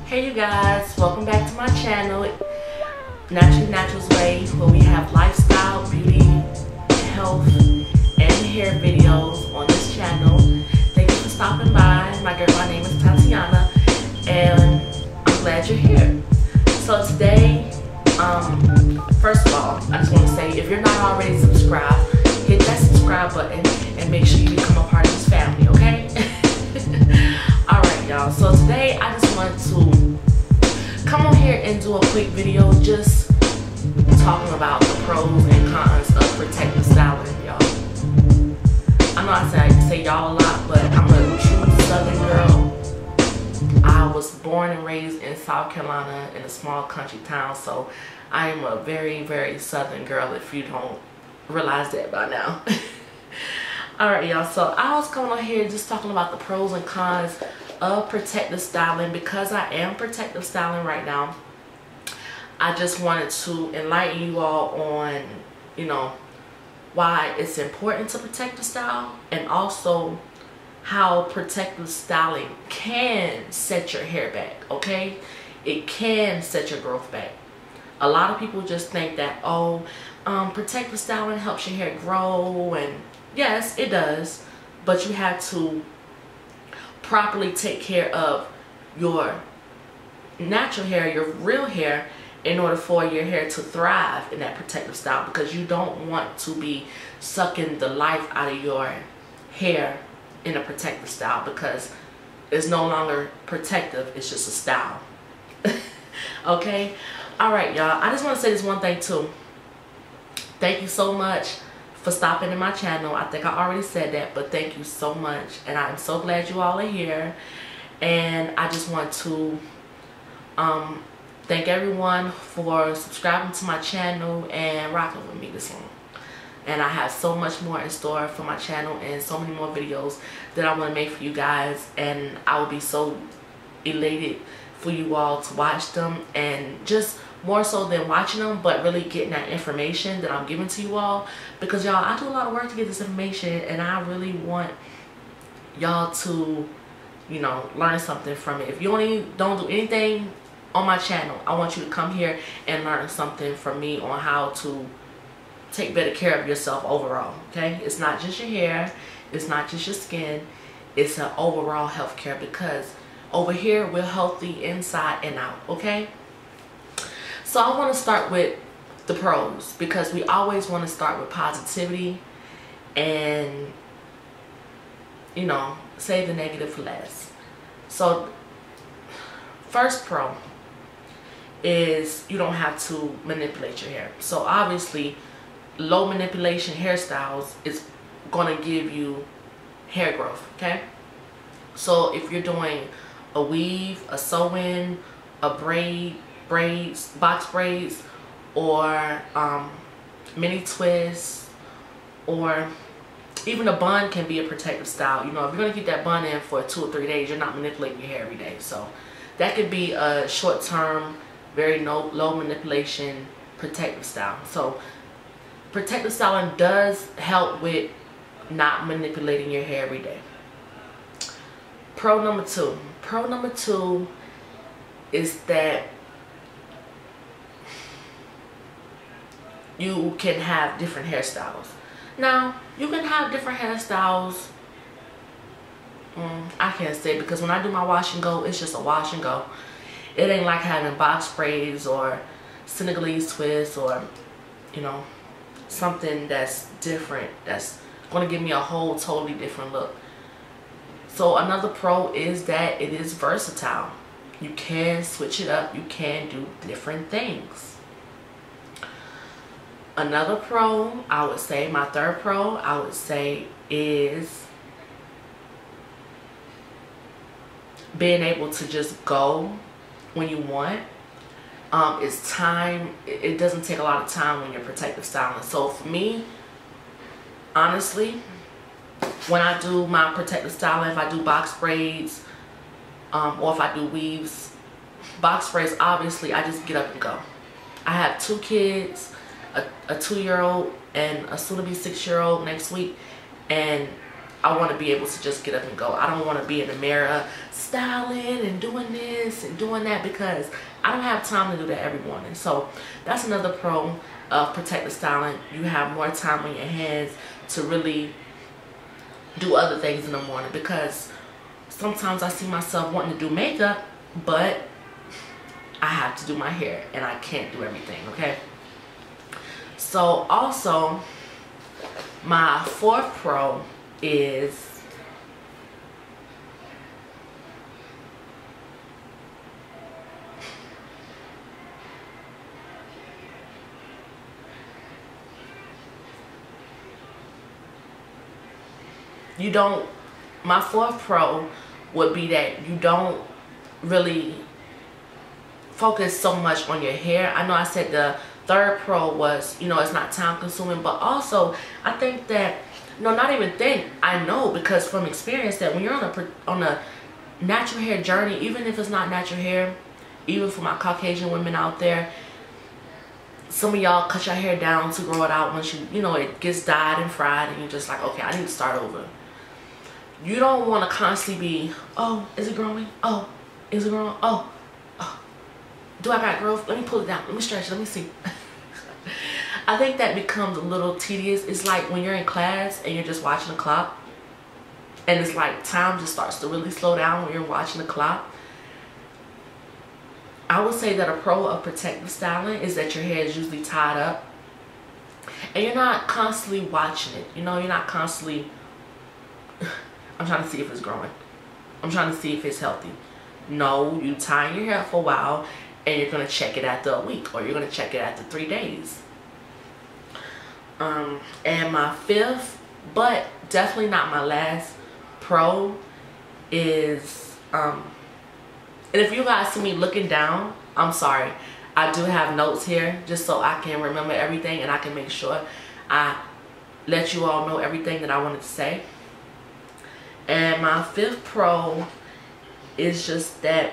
Hey you guys, welcome back to my channel, Naturally Natural's Way, where we have lifestyle, beauty, health, and hair videos on this channel. Thank you for stopping by. My name is Tatiana, and I'm glad you're here. So today, first of all, I just want to say, if you're not already subscribed, hit that subscribe button and make sure you become a part of this family, okay? Alright y'all, so today I just want to come on here and do a quick video just talking about the pros and cons of protective styling, y'all. I know I say y'all a lot, but I'm a true Southern girl. I was born and raised in South Carolina in a small country town, so I am a very, very Southern girl if you don't realize that by now. Alright y'all, so I was coming on here just talking about the pros and cons of protective styling. Because I am protective styling right now, I just wanted to enlighten you all on, you know, why it's important to protective style, and also how protective styling can set your hair back, okay? It can set your growth back. A lot of people just think that, oh, protective styling helps your hair grow, and yes, it does, but you have to properly take care of your natural hair, your real hair, in order for your hair to thrive in that protective style, because you don't want to be sucking the life out of your hair in a protective style, because it's no longer protective, it's just a style. Okay? Alright y'all, I just want to say this one thing too. Thank you so much for stopping in my channel. I think I already said that, but thank you so much, and I'm so glad you all are here. And I just want to thank everyone for subscribing to my channel and rocking with me this long. And I have so much more in store for my channel, and so many more videos that I want to make for you guys, and I will be so elated for you all to watch them, and just more so than watching them, but really getting that information that I'm giving to you all, because y'all, I do a lot of work to get this information, and I really want y'all to, you know, learn something from it. If you don't do anything on my channel, I want you to come here and learn something from me on how to take better care of yourself overall, okay? It's not just your hair, it's not just your skin, it's an overall health care, because over here we're healthy inside and out, okay? So I want to start with the pros, because we always want to start with positivity and, you know, save the negative for last. So first pro is you don't have to manipulate your hair. So obviously low manipulation hairstyles is going to give you hair growth, okay? So if you're doing a weave, a sew-in, a braid, braids, box braids, or mini twists, or even a bun can be a protective style. You know, if you're going to keep that bun in for 2 or 3 days, you're not manipulating your hair every day. So that could be a short-term, very low manipulation protective style. So protective styling does help with not manipulating your hair every day. Pro number two. Pro number two is that you can have different hairstyles. Now, you can have different hairstyles. I can't say, because when I do my wash and go, it's just a wash and go. It ain't like having box braids or Senegalese twists, or, you know, something that's different, that's going to give me a whole totally different look. So another pro is that it is versatile. You can switch it up. You can do different things. Another pro, I would say, my third pro, I would say, is being able to just go when you want. It's time. It doesn't take a lot of time when you're protective styling. So for me, honestly, when I do my protective styling, if I do box braids, or if I do weaves, box braids, obviously I just get up and go. I have 2 kids, a 2-year-old and a soon-to-be 6-year-old next week, and I want to be able to just get up and go. I don't want to be in the mirror styling and doing this and doing that, because I don't have time to do that every morning. So that's another pro of protective styling. You have more time on your hands to really do other things in the morning, because sometimes I see myself wanting to do makeup, but I have to do my hair and I can't do everything, okay? So also, my fourth pro is my fourth pro would be that you don't really focus so much on your hair. I know I said the third pro was, you know, it's not time consuming, but also I think that, no, not even think, I know because from experience that when you're on a natural hair journey, even if it's not natural hair, even for my Caucasian women out there, some of y'all cut your hair down to grow it out once you know, it gets dyed and fried and you're just like, okay, I need to start over. You don't want to constantly be, oh, is it growing? Oh, is it growing? Oh, oh, do I got growth? Let me pull it down. Let me stretch it. Let me see. I think that becomes a little tedious. It's like when you're in class and you're just watching the clock, and it's like time just starts to really slow down when you're watching the clock. I would say that a pro of protective styling is that your hair is usually tied up and you're not constantly watching it. You know, you're not constantly, I'm trying to see if it's growing. I'm trying to see if it's healthy. No, you tie your hair for a while and you're going to check it after a week, or you're going to check it after 3 days. And my fifth, but definitely not my last pro is, and if you guys see me looking down, I'm sorry. I do have notes here just so I can remember everything and I can make sure I let you all know everything that I wanted to say. And my fifth pro is just that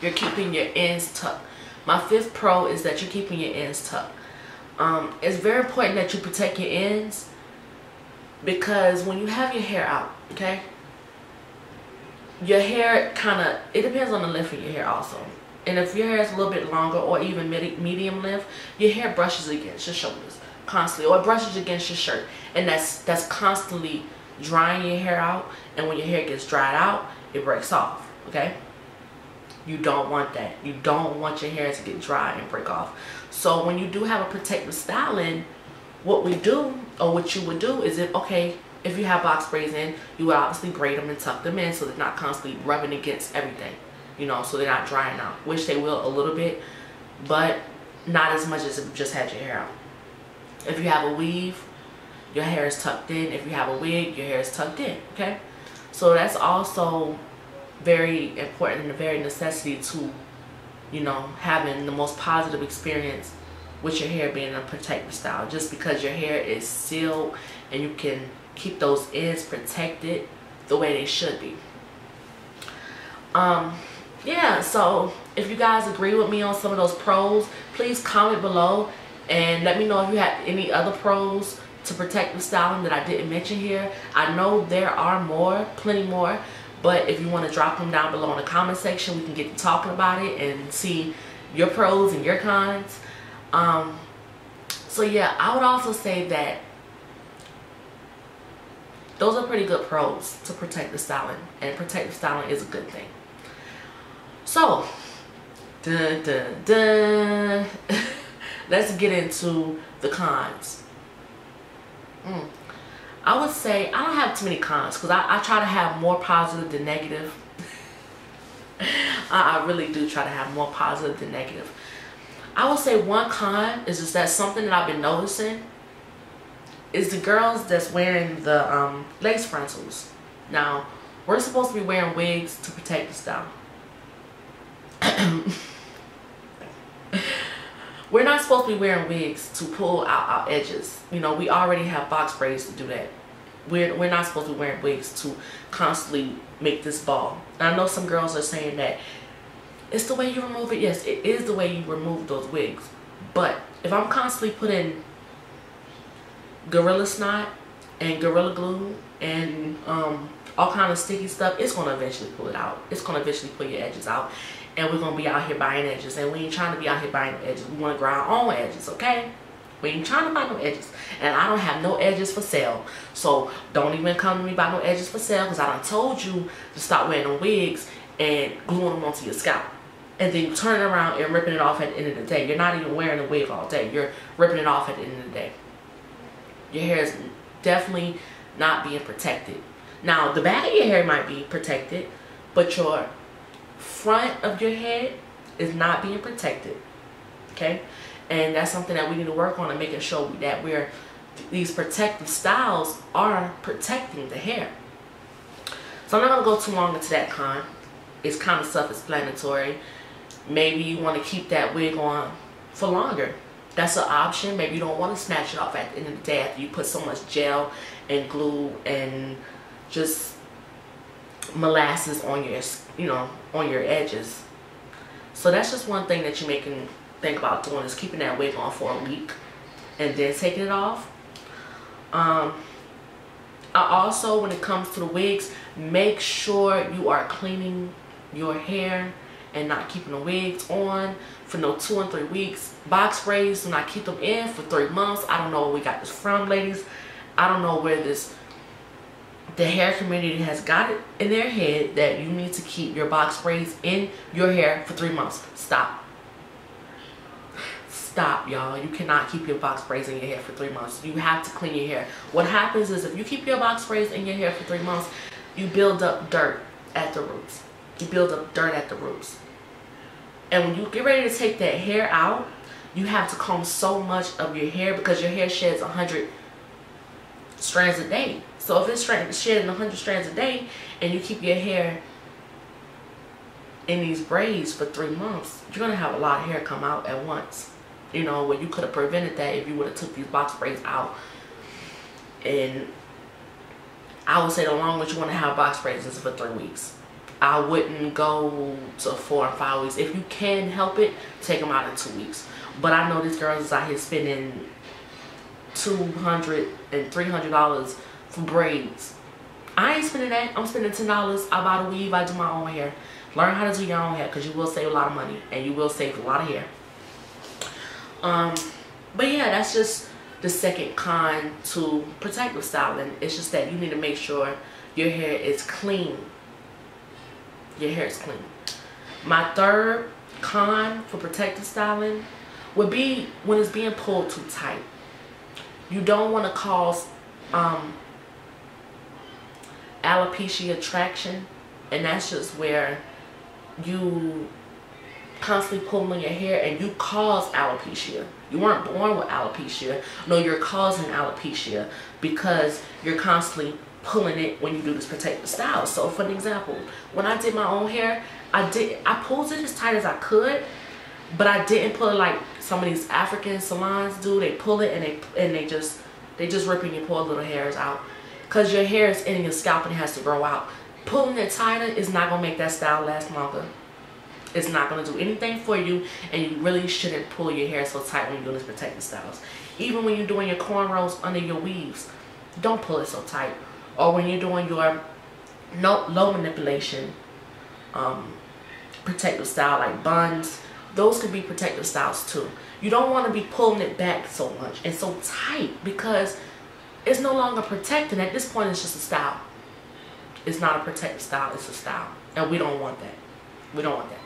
you're keeping your ends tucked. My fifth pro is that you're keeping your ends tucked. It's very important that you protect your ends, because when you have your hair out, okay, your hair kind of, it depends on the length of your hair also. And if your hair is a little bit longer or even medium length, your hair brushes against your shoulders constantly, or it brushes against your shirt, and that's constantly drying your hair out. And when your hair gets dried out, it breaks off, okay? You don't want that. You don't want your hair to get dry and break off. So when you do have a protective styling, what we do, or what you would do, is if you have box braids in, you would obviously braid them and tuck them in so they're not constantly rubbing against everything, you know, so they're not drying out, which they will a little bit, but not as much as if you just had your hair out. If you have a weave, your hair is tucked in. If you have a wig, your hair is tucked in, okay? So that's also very important and a very necessity to, you know, having the most positive experience with your hair being a protective style, just because your hair is sealed and you can keep those ends protected the way they should be. Yeah, so if you guys agree with me on some of those pros, please comment below and let me know if you have any other pros to protective styling that I didn't mention here. I know there are more, plenty more, but if you want to drop them down below in the comment section, we can get to talking about it and see your pros and your cons. So yeah, I would also say that those are pretty good pros to protective styling, and protective styling is a good thing. So, dun, dun, dun. Let's get into the cons. I would say I don't have too many cons, because I try to have more positive than negative. I really do try to have more positive than negative. I would say one con is just that something that I've been noticing is the girls that's wearing the lace frontals. Now, we're supposed to be wearing wigs to protect the style. We're not supposed to be wearing wigs to pull out our edges. You know, we already have box braids to do that. we're not supposed to be wearing wigs to constantly make this ball. And I know some girls are saying that it's the way you remove it. Yes, it is the way you remove those wigs. But if I'm constantly putting Gorilla Snot and Gorilla Glue and all kind of sticky stuff, it's going to eventually pull it out. It's going to eventually pull your edges out. And we're going to be out here buying edges. And we ain't trying to be out here buying edges. We want to grow our own edges, okay? We ain't trying to buy no edges. And I don't have no edges for sale. So don't even come to me about no edges for sale, because I done told you to stop wearing the wigs and gluing them onto your scalp. And then you turn it around and ripping it off at the end of the day. You're not even wearing a wig all day. You're ripping it off at the end of the day. Your hair is definitely not being protected. Now, the back of your hair might be protected, but your front of your head is not being protected. Okay? And that's something that we need to work on and making sure that these protective styles are protecting the hair. So I'm not going to go too long into that con. It's kind of self-explanatory. Maybe you want to keep that wig on for longer. That's an option. Maybe you don't want to snatch it off at the end of the day after you put so much gel and glue and just molasses on your, on your edges. So that's just one thing that you can think about doing, is keeping that wig on for a week and then taking it off. I also, when it comes to the wigs, make sure you are cleaning your hair and not keeping the wigs on for no 2 and 3 weeks. Box braids, do not keep them in for 3 months. I don't know where we got this from, ladies. I don't know where the hair community has got it in their head that you need to keep your box braids in your hair for 3 months. Stop. Stop, y'all. You cannot keep your box braids in your hair for 3 months. You have to clean your hair. What happens is, if you keep your box braids in your hair for 3 months, you build up dirt at the roots. You build up dirt at the roots. And when you get ready to take that hair out, you have to comb so much of your hair, because your hair sheds 100 strands a day. So if it's shedding 100 strands a day and you keep your hair in these braids for 3 months, you're going to have a lot of hair come out at once. You know, where you could have prevented that if you would have took these box braids out. And I would say the longest you want to have box braids is for 3 weeks. I wouldn't go to 4 and 5 weeks. If you can help it, take them out in 2 weeks. But I know these girls is out here spending $200 and $300 for braids. I ain't spending that. I'm spending $10. I buy the weave. I do my own hair. Learn how to do your own hair, because you will save a lot of money and you will save a lot of hair. But yeah, that's just the second con to protective styling. It's just that you need to make sure your hair is clean. Your hair is clean. My third con for protective styling would be when it's being pulled too tight. You don't want to cause alopecia traction, and that's just where you constantly pulling on your hair and you cause alopecia. You weren't born with alopecia. No, you're causing alopecia because you're constantly pulling it when you do this protective style. So for an example, when I did my own hair, I pulled it as tight as I could, but I didn't pull it like some of these African salons do. They pull it and they just ripping your poor little hairs out, because your hair is in your scalp and it has to grow out. Pulling it tighter is not gonna make that style last longer. It's not going to do anything for you, and you really shouldn't pull your hair so tight when you're doing these protective styles. Even when you're doing your cornrows under your weaves, don't pull it so tight. Or when you're doing your low manipulation protective style like buns, those could be protective styles too. You don't want to be pulling it back so much and so tight, because it's no longer protecting. At this point, it's just a style. It's not a protective style, it's a style. And we don't want that. We don't want that.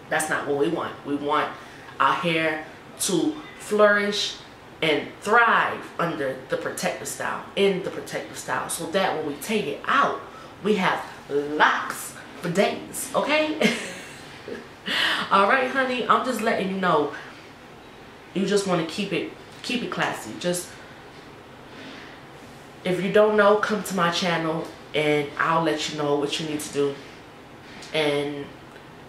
That's not what we want. We want our hair to flourish and thrive under the protective style, in the protective style, so that when we take it out, we have locks for days, okay? All right, honey, I'm just letting you know, you just want to keep it classy. Just, if you don't know, come to my channel and I'll let you know what you need to do. And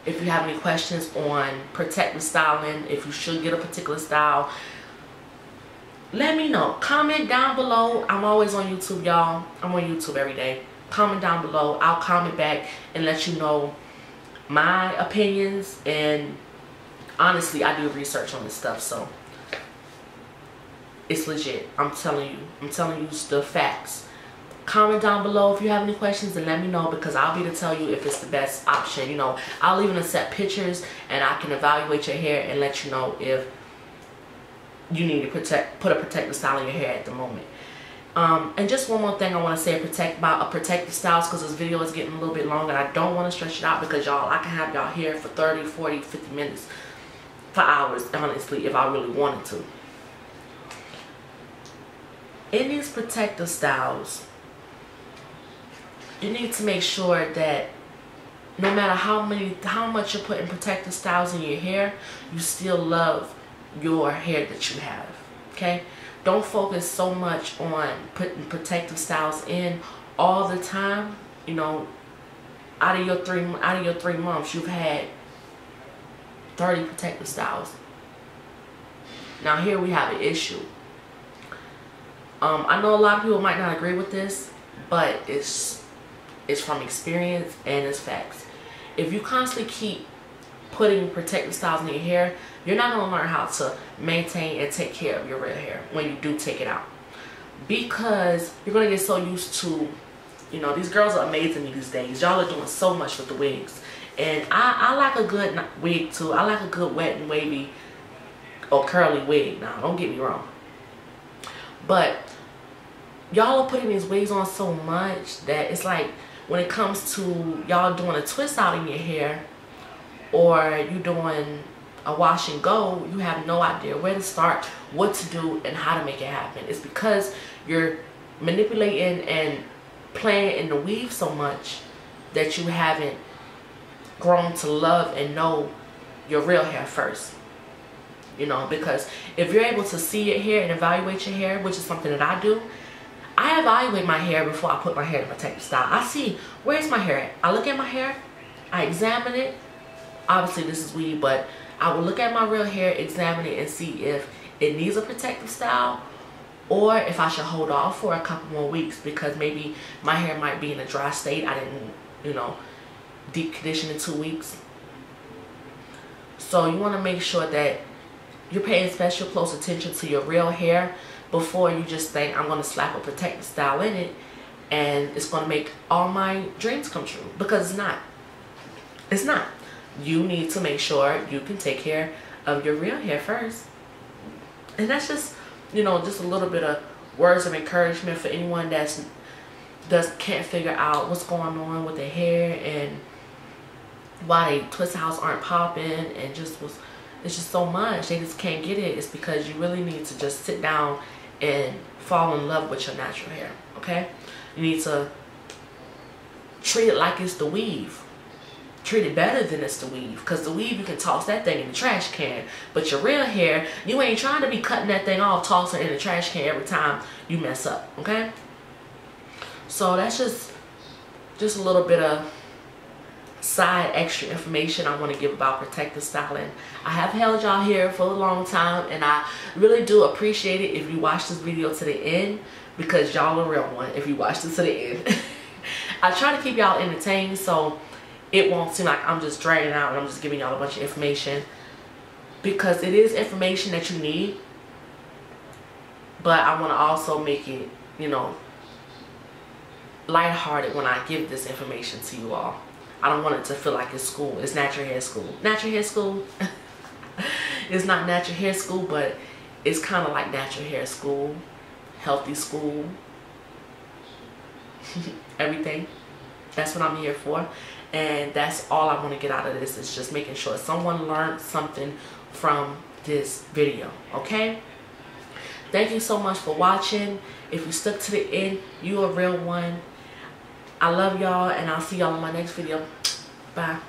if you have any questions on protective styling, if you should get a particular style, let me know. Comment down below. I'm always on YouTube, y'all. I'm on YouTube every day. Comment down below. I'll comment back and let you know my opinions. And honestly, I do research on this stuff, so it's legit. I'm telling you the facts. Comment down below if you have any questions and let me know, because I'll be to tell you if it's the best option. You know, I'll even accept pictures and I can evaluate your hair and let you know if you need to put a protective style in your hair at the moment. And just one more thing I want to say about protective styles, because this video is getting a little bit long and I don't want to stretch it out, because y'all, I can have y'all hair for 30, 40, 50 minutes, for hours, honestly, if I really wanted to. In these protective styles, you need to make sure that no matter how much you're putting protective styles in your hair, you still love your hair that you have. Okay, don't focus so much on putting protective styles in all the time. You know, out of your 3 months, you've had 30 protective styles. Now here we have an issue. I know a lot of people might not agree with this, but it's from experience and it's facts. If you constantly keep putting protective styles in your hair, you're not going to learn how to maintain and take care of your real hair when you do take it out, because you're going to get so used to, you know, these girls are amazing these days. Y'all are doing so much with the wigs, and I like a good wig too. I like a good wet and wavy or curly wig. Now don't get me wrong, but y'all are putting these wigs on so much that it's like, when it comes to y'all doing a twist out in your hair or you doing a wash and go, you have no idea where to start, what to do, and how to make it happen. It's because you're manipulating and playing in the weave so much that you haven't grown to love and know your real hair first. You know, because if you're able to see your hair and evaluate your hair, which is something that I do, I evaluate my hair before I put my hair in a protective style. I see, where's my hair at? I look at my hair, I examine it. Obviously this is weave, but I will look at my real hair, examine it, and see if it needs a protective style, or if I should hold off for a couple more weeks, because maybe my hair might be in a dry state. I didn't, you know, deep condition in 2 weeks. So you want to make sure that you're paying special close attention to your real hair before you just think, I'm going to slap a protective style in it and it's going to make all my dreams come true, because it's not. It's not. You need to make sure you can take care of your real hair first. And that's just, you know, just a little bit of words of encouragement for anyone that can't figure out what's going on with their hair and why they twist outs aren't popping, and it's just so much, they just can't get it. It's because you really need to just sit down and fall in love with your natural hair. Okay, you need to treat it like it's the weave. Treat it better than it's the weave, because the weave, you can toss that thing in the trash can, but your real hair, you ain't trying to be cutting that thing off, tossing it in the trash can every time you mess up. Okay, so that's just a little bit of side extra information I want to give about protective styling. I have held y'all here for a long time, and I really do appreciate it if you watch this video to the end, because y'all a real one if you watch this to the end. I try to keep y'all entertained, so it won't seem like I'm just dragging out and I'm just giving y'all a bunch of information, because it is information that you need, but I want to also make it, you know, lighthearted when I give this information to you all. I don't want it to feel like it's school. It's natural hair school. Natural hair school. It's not natural hair school, but it's kind of like natural hair school, healthy school, everything. That's what I'm here for, and that's all I want to get out of this, is just making sure someone learned something from this video. Okay, thank you so much for watching. If you stuck to the end, you a real one. I love y'all, and I'll see y'all in my next video. Bye.